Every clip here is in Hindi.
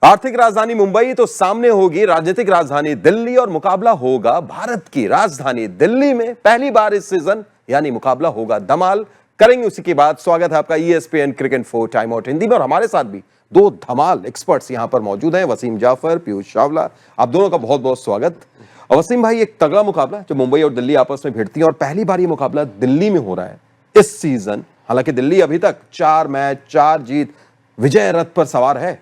आर्थिक राजधानी मुंबई तो सामने होगी राजनीतिक राजधानी दिल्ली और मुकाबला होगा भारत की राजधानी दिल्ली में। पहली बार इस सीजन यानी मुकाबला होगा धमाल। करेंगे उसी की बात। स्वागत है आपका ESPN cricket 4 time out Hindi में और हमारे साथ भी दो धमाल एक्सपर्ट्स यहां पर मौजूद हैं, वसीम जाफर, पीयूष चावला। आप दोनों का बहुत बहुत स्वागत। वसीम भाई, एक तगड़ा मुकाबला जो मुंबई और दिल्ली आपस में भिड़ती है और पहली बार ये मुकाबला दिल्ली में हो रहा है इस सीजन। हालांकि दिल्ली अभी तक 4 मैच 4 जीत विजय रथ पर सवार है।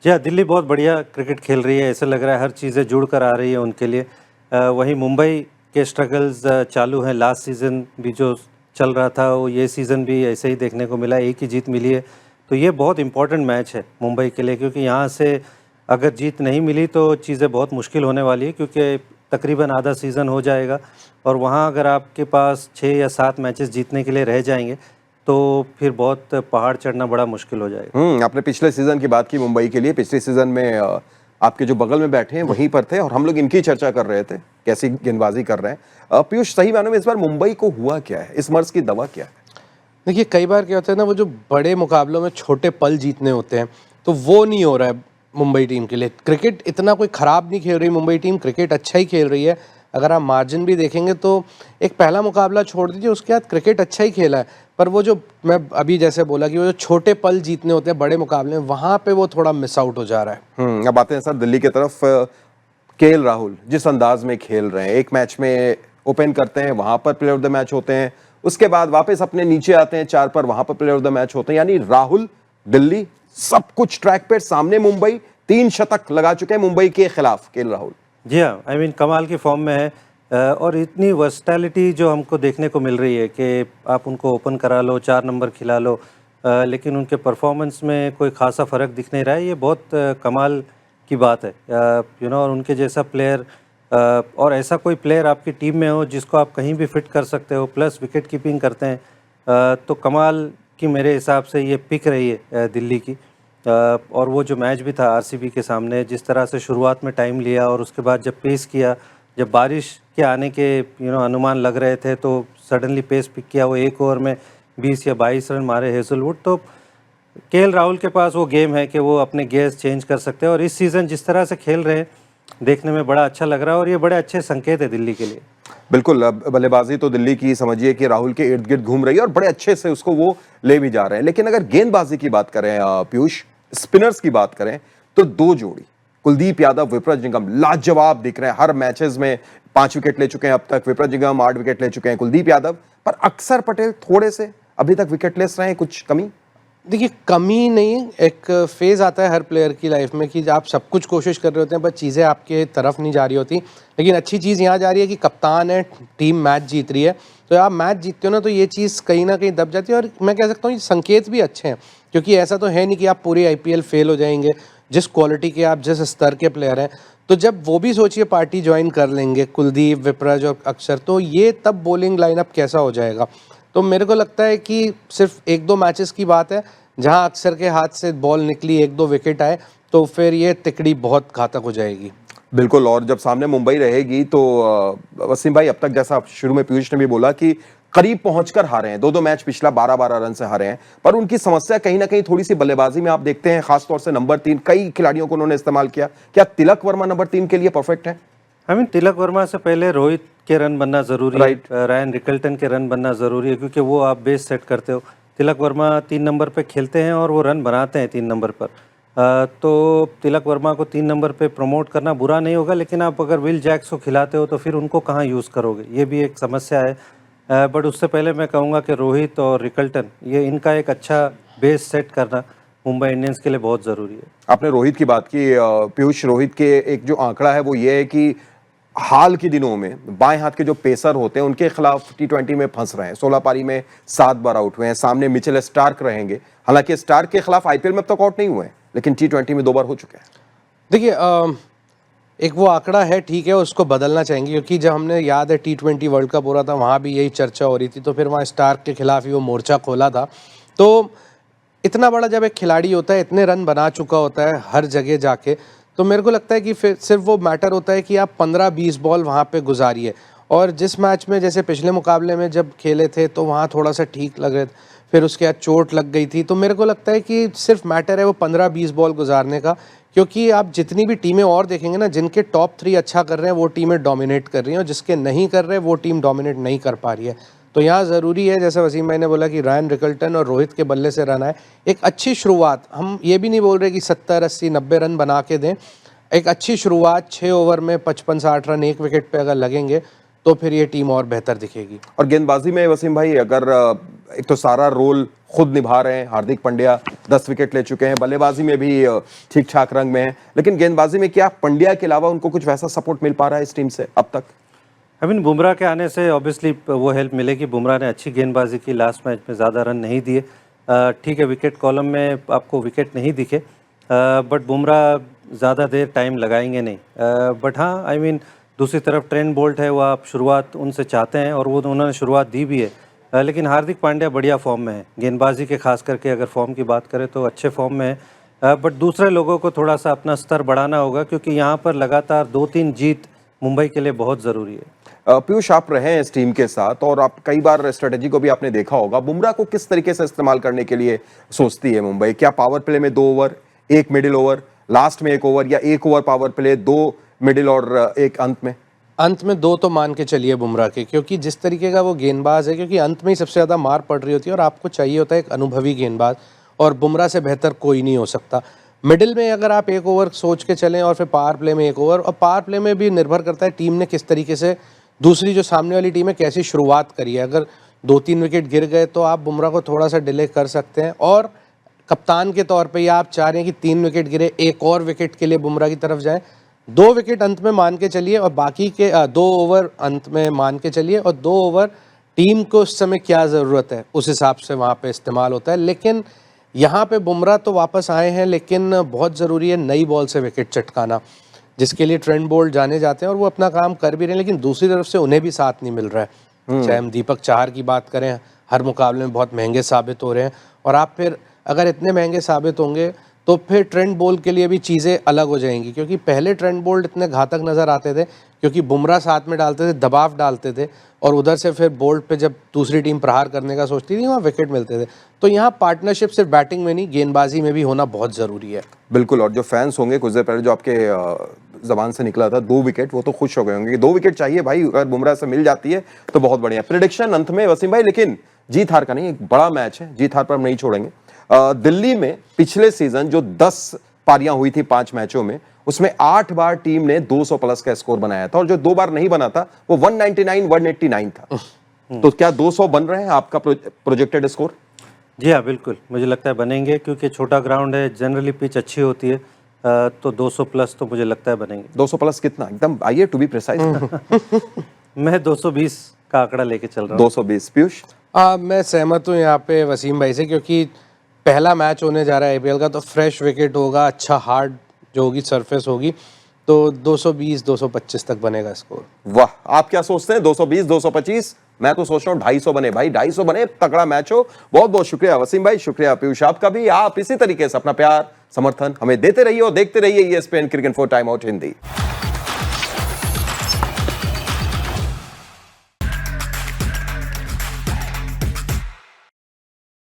जी हाँ, दिल्ली बहुत बढ़िया क्रिकेट खेल रही है। ऐसा लग रहा है हर चीज़ें जुड़ कर आ रही है उनके लिए। वहीं मुंबई के स्ट्रगल्स चालू हैं। लास्ट सीज़न भी जो चल रहा था वो ये सीज़न भी ऐसे ही देखने को मिला, एक ही जीत मिली है। तो ये बहुत इंपॉर्टेंट मैच है मुंबई के लिए, क्योंकि यहाँ से अगर जीत नहीं मिली तो चीज़ें बहुत मुश्किल होने वाली है, क्योंकि तकरीबन आधा सीज़न हो जाएगा और वहाँ अगर आपके पास 6 या 7 मैचेस जीतने के लिए रह जाएंगे तो फिर बहुत पहाड़ चढ़ना बड़ा मुश्किल हो जाएगा। आपने पिछले सीजन की बात की मुंबई के लिए। पिछले सीजन में आपके जो बगल में बैठे हैं वहीं पर थे और हम लोग इनकी चर्चा कर रहे थे, कैसी गेंदबाजी कर रहे हैं। पीयूष, सही मानों में इस बार मुंबई को हुआ क्या है? इस मर्ज की दवा क्या है? देखिए, कई बार क्या होता है ना, वो जो बड़े मुकाबलों में छोटे पल जीतने होते हैं तो वो नहीं हो रहा है मुंबई टीम के लिए। क्रिकेट इतना कोई ख़राब नहीं खेल रही मुंबई टीम, क्रिकेट अच्छा ही खेल रही है। अगर आप मार्जिन भी देखेंगे तो एक पहला मुकाबला छोड़ दीजिए, उसके बाद क्रिकेट अच्छा ही खेला है। पर वो जो मैं अभी जैसे बोला कि वो जो छोटे पल जीतने होते हैं बड़े मुकाबले में, वहाँ पे वो थोड़ा मिस आउट हो जा रहा है। अब आते हैं सर दिल्ली की तरफ। केएल राहुल जिस अंदाज में खेल रहे हैं, एक मैच में ओपन करते हैं, वहां पर प्लेयर ऑफ द मैच होते हैं, उसके बाद वापस अपने नीचे आते हैं 4 पर, वहां पर प्लेयर ऑफ द मैच होते हैं। यानी राहुल, दिल्ली, सब कुछ ट्रैक पे। सामने मुंबई 3 शतक लगा चुके हैं मुंबई के खिलाफ केएल राहुल। जी हाँ, कमाल की फॉर्म में है और इतनी वर्सटैलिटी जो हमको देखने को मिल रही है कि आप उनको ओपन करा लो, 4 नंबर खिला लो, लेकिन उनके परफॉर्मेंस में कोई खासा फ़र्क दिख नहीं रहा है। ये बहुत कमाल की बात है। और उनके जैसा प्लेयर और ऐसा कोई प्लेयर आपकी टीम में हो जिसको आप कहीं भी फिट कर सकते हो, प्लस विकेट कीपिंग करते हैं, तो कमाल की मेरे हिसाब से ये पिक रही है दिल्ली की। और वो जो मैच भी था RCB के सामने, जिस तरह से शुरुआत में टाइम लिया और उसके बाद जब पेस किया, जब बारिश के आने के अनुमान लग रहे थे तो सडनली पेस पिक किया, वो एक ओवर में 20 या 22 रन मारे हेजलवुड। तो केएल राहुल के पास वो गेम है कि वो अपने गेयर्स चेंज कर सकते हैं और इस सीज़न जिस तरह से खेल रहे हैं देखने में बड़ा अच्छा लग रहा है और ये बड़े अच्छे संकेत है दिल्ली के लिए। बिल्कुल। अब बल्लेबाजी तो दिल्ली की समझिए कि राहुल के इर्द गिर्द घूम रही है और बड़े अच्छे से उसको वो ले भी जा रहे हैं। लेकिन अगर गेंदबाजी की बात करें पीयूष, स्पिनर्स की बात करें, तो 2 जोड़ी कुलदीप यादव, विप्राजिंगम लाजवाब दिख रहे हैं। हर मैचेस में 5 विकेट ले चुके हैं अब तक। विप्राजिंगम 8 विकेट ले चुके हैं, कुलदीप यादव। पर अक्षर पटेल थोड़े से अभी तक विकेटलेस रहे हैं। कुछ कमी? देखिए, कमी नहीं, एक फेज़ आता है हर प्लेयर की लाइफ में कि आप सब कुछ कोशिश कर रहे होते हैं पर चीज़ें आपके तरफ नहीं जा रही होती। लेकिन अच्छी चीज़ यहाँ जा रही है कि कप्तान है, टीम मैच जीत रही है, तो आप मैच जीतते हो ना तो ये चीज़ कहीं ना कहीं दब जाती है। और मैं कह सकता हूँ ये संकेत भी अच्छे हैं, क्योंकि ऐसा तो है नहीं कि आप पूरी IPL फेल हो जाएंगे। जिस क्वालिटी के आप, जिस स्तर के प्लेयर हैं, तो जब वो भी सोचिए पार्टी ज्वाइन कर लेंगे, कुलदीप, विप्राज और अक्षर, तो ये तब बॉलिंग लाइनअप कैसा हो जाएगा। तो मेरे को लगता है कि सिर्फ 1-2 मैचेस की बात है जहां अक्षर के हाथ से बॉल निकली, 1-2 विकेट आए, तो फिर ये तिकड़ी बहुत घातक हो जाएगी। बिल्कुल। और जब सामने मुंबई रहेगी तो वसीम भाई, अब तक जैसा शुरू में पीयूष ने भी बोला कि करीब पहुंचकर हारे हैं, 2-2 मैच पिछला 12-12 रन से हारे हैं, पर उनकी समस्या कहीं ना कहीं थोड़ी सी बल्लेबाजी में आप देखते हैं, खासतौर से नंबर 3 कई खिलाड़ियों को उन्होंने इस्तेमाल किया। क्या तिलक वर्मा नंबर 3 के लिए परफेक्ट है? तिलक वर्मा से पहले रोहित के रन बनना ज़रूरी है, रायन रिकल्टन के रन बनना ज़रूरी है, क्योंकि वो आप बेस सेट करते हो। तिलक वर्मा 3 नंबर पे खेलते हैं और वो रन बनाते हैं 3 नंबर पर। तो तिलक वर्मा को 3 नंबर पे प्रमोट करना बुरा नहीं होगा, लेकिन आप अगर विल जैक्स को खिलाते हो तो फिर उनको कहाँ यूज़ करोगे, ये भी एक समस्या है। बट उससे पहले मैं कहूँगा कि रोहित और रिकल्टन, ये इनका एक अच्छा बेस सेट करना मुंबई इंडियंस के लिए बहुत ज़रूरी है। आपने रोहित की बात की पीयूष। रोहित के एक जो आंकड़ा है वो ये है कि हाल के दिनों में बाएं हाथ के जो पेसर होते हैं उनके खिलाफ T20 में फंस रहे हैं। 16 पारी में 7 बार आउट हुए हैं। सामने मिचेल स्टार्क रहेंगे। हालांकि स्टार्क के खिलाफ IPL में अब तक आउट नहीं हुए हैं, लेकिन T20 में 2 बार हो चुके हैं। देखिए, एक वो आंकड़ा है, ठीक है, उसको बदलना चाहेंगे, क्योंकि जब हमने, याद है, T20 वर्ल्ड कप हो रहा था, वहाँ भी यही चर्चा हो रही थी, तो फिर वहाँ स्टार्क के खिलाफ ही वो मोर्चा खोला था। तो इतना बड़ा जब एक खिलाड़ी होता है, इतने रन बना चुका होता है हर जगह जाके, तो मेरे को लगता है कि फिर सिर्फ वो मैटर होता है कि आप 15-20 बॉल वहाँ पे गुजारिए। और जिस मैच में, जैसे पिछले मुकाबले में जब खेले थे, तो वहाँ थोड़ा सा ठीक लग रहे थे, फिर उसके बाद चोट लग गई थी, तो मेरे को लगता है कि सिर्फ मैटर है वो 15-20 बॉल गुजारने का, क्योंकि आप जितनी भी टीमें और देखेंगे ना, जिनके टॉप 3 अच्छा कर रहे हैं वो टीमें डोमिनेट कर रही हैं, और जिसके नहीं कर रहे वो टीम डोमिनेट नहीं कर पा रही है। तो यहाँ ज़रूरी है, जैसे वसीम भाई ने बोला कि रायन रिकल्टन और रोहित के बल्ले से रन आए, एक अच्छी शुरुआत। हम ये भी नहीं बोल रहे कि 70, 80, 90 रन बना के दें, एक अच्छी शुरुआत 6 ओवर में 55-60 रन एक विकेट पे अगर लगेंगे तो फिर ये टीम और बेहतर दिखेगी। और गेंदबाजी में वसीम भाई, अगर एक तो सारा रोल खुद निभा रहे हैं, हार्दिक पांड्या 10 विकेट ले चुके हैं, बल्लेबाजी में भी ठीक ठाक रंग में है, लेकिन गेंदबाजी में क्या पंड्या के अलावा उनको कुछ वैसा सपोर्ट मिल पा रहा है इस टीम से अब तक? आई मीन बुमराह के आने से ऑब्वियसली वो हेल्प मिलेगी। बुमराह ने अच्छी गेंदबाजी की, लास्ट मैच में ज़्यादा रन नहीं दिए। ठीक है, विकेट कॉलम में आपको विकेट नहीं दिखे, बट बुमराह ज़्यादा देर टाइम लगाएंगे नहीं। बट हाँ, आई मीन दूसरी तरफ ट्रेंट बोल्ट है, वो आप शुरुआत उनसे चाहते हैं और वो उन्होंने शुरुआत दी भी है। लेकिन हार्दिक पांड्या बढ़िया फॉर्म में है, गेंदबाजी के खास करके अगर फॉर्म की बात करें तो अच्छे फॉर्म में है। बट दूसरे लोगों को थोड़ा सा अपना स्तर बढ़ाना होगा, क्योंकि यहाँ पर लगातार 2-3 जीत मुंबई के लिए बहुत ज़रूरी है। पीयूष, आप रहे हैं इस टीम के साथ और आप कई बार स्ट्रेटेजी को भी आपने देखा होगा, बुमराह को किस तरीके से इस्तेमाल करने के लिए सोचती है मुंबई? क्या पावर प्ले में 2 ओवर, 1 मिडिल ओवर, लास्ट में 1 ओवर, या 1 ओवर पावर प्ले, 2 मिडिल और 1 अंत में? अंत में 2 तो मान के चलिए बुमराह के, क्योंकि जिस तरीके का वो गेंदबाज है, क्योंकि अंत में ही सबसे ज़्यादा मार पड़ रही होती है और आपको चाहिए होता है एक अनुभवी गेंदबाज, और बुमराह से बेहतर कोई नहीं हो सकता। मिडिल में अगर आप 1 ओवर सोच के चलें और फिर पावर प्ले में 1 ओवर, और पावर प्ले में भी निर्भर करता है टीम ने किस तरीके से, दूसरी जो सामने वाली टीम है कैसी शुरुआत करी है। अगर 2-3 विकेट गिर गए तो आप बुमराह को थोड़ा सा डिले कर सकते हैं, और कप्तान के तौर पे या आप चाह रहे हैं कि 3 विकेट गिरे, 1 और विकेट के लिए बुमराह की तरफ जाएं, 2 विकेट अंत में मान के चलिए, और बाकी के 2 ओवर अंत में मान के चलिए, और 2 ओवर टीम को उस समय क्या ज़रूरत है उस हिसाब से वहाँ पे इस्तेमाल होता है। लेकिन यहाँ पे बुमराह तो वापस आए हैं, लेकिन बहुत ज़रूरी है नई बॉल से विकेट चटकाना, जिसके लिए ट्रेंट बोल्ट जाने जाते हैं और वो अपना काम कर भी रहे हैं, लेकिन दूसरी तरफ से उन्हें भी साथ नहीं मिल रहा है। चाहे हम दीपक चाहर की बात करें, हर मुकाबले में बहुत महंगे साबित हो रहे हैं, और आप फिर अगर इतने महंगे साबित होंगे तो फिर ट्रेंट बोल्ट के लिए भी चीज़ें अलग हो जाएंगी, क्योंकि पहले ट्रेंट बोल्ट इतने घातक नज़र आते थे क्योंकि बुमराह साथ में डालते थे, दबाव डालते थे, और उधर से फिर बोल्ट पे जब दूसरी टीम प्रहार करने का सोचती थी वहाँ विकेट मिलते थे। तो यहाँ पार्टनरशिप सिर्फ बैटिंग में नहीं, गेंदबाजी में भी होना बहुत ज़रूरी है। बिल्कुल, और जो फैंस होंगे, कुछ देर पहले जो आपके जबान से निकला था 2 विकेट, वो तो खुश हो गए होंगे कि 2 विकेट चाहिए भाई, अगर बुमराह से मिल जाती है तो बहुत बढ़िया। प्रेडिक्शन अंत में वसीम भाई, लेकिन जीत हार का नहीं, एक बड़ा मैच है, जीत हार पर हम नहीं छोड़ेंगे। दिल्ली में पिछले सीजन जो 10 पारियां हुई थी 5 मैचों में, उसमें 8 बार टीम ने 200 प्लस का स्कोर बनाया था, और जो 2 बार नहीं बना था वो 199, 189 था। तो क्या 200 बन रहे हैं आपका प्रोजेक्टेड स्कोर? जी हाँ, बिल्कुल मुझे लगता है बनेंगे, क्योंकि छोटा ग्राउंड है, जनरली पिच अच्छी होती है, तो 200 प्लस तो मुझे लगता है बनेंगे। 200 प्लस कितना? एकदम आइए टू बी प्रिसाइज। मैं 220 का आंकड़ा लेके चल रहा हूँ। 220। पीयूष? मैं सहमत हूँ यहाँ पे वसीम भाई से, क्योंकि पहला मैच होने जा रहा है आईपीएल का, तो फ्रेश विकेट होगा, अच्छा हार्ड जो होगी सरफेस होगी, तो 220, 225 तक बनेगा स्कोर। वाह, आप क्या सोचते हैं? 220, 225? मैं तो सोच रहा हूँ 250 बने भाई, 250 बने, तगड़ा मैच हो। बहुत बहुत शुक्रिया वसीम भाई, शुक्रिया पीयूष आपका भी। आप इसी तरीके से अपना प्यार समर्थन हमें देते रहिए और देखते रहिए ESPN cricket 4 time out Hindi.